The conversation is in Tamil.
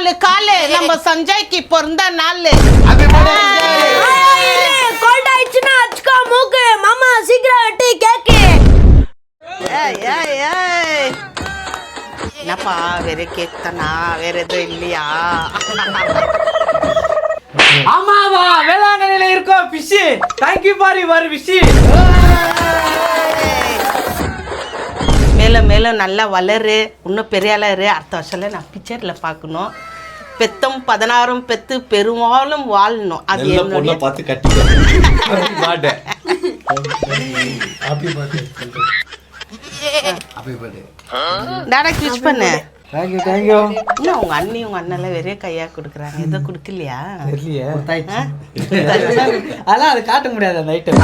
4 காலு நம்ம சஞ்சய்க்கு பிறந்த நாள். கோல்ட் ஆயிடுச்சுன்னா அச்சுக்கோ மூக்கு மாமா சீக்கிரம் வெட்டி கேக்கு. என்னப்பா வேற கேக் தானா, வேற எதுவும் இல்லையா? ஆமாவா வேளாங்கண்ணில இருக்கோம் fish. Thank you for your wish. மேலும் மேலும் நல்லா வளரு, இன்னும் பெரிய ஆளா இரு. அடுத்த வருஷம்ல நான் பிக்சரில் பார்க்கணும். பெத்தும் 16 பெத்து பெரும்பாலும் வாழணும். அது என்னோட பார்த்து கட்டிக்க. டைரக்ட் விஷ் பண்ணு. Thank you thank you. இன்னும் உங்க அண்ணி உங்க அண்ணெல்லாம் வெறும் கையா கொடுக்குறாங்க, எதுவும் கொடுக்கலையா? தெரியலையே. அதெல்லாம் அது காட்ட முடியாது அந்த ஐட்டம்.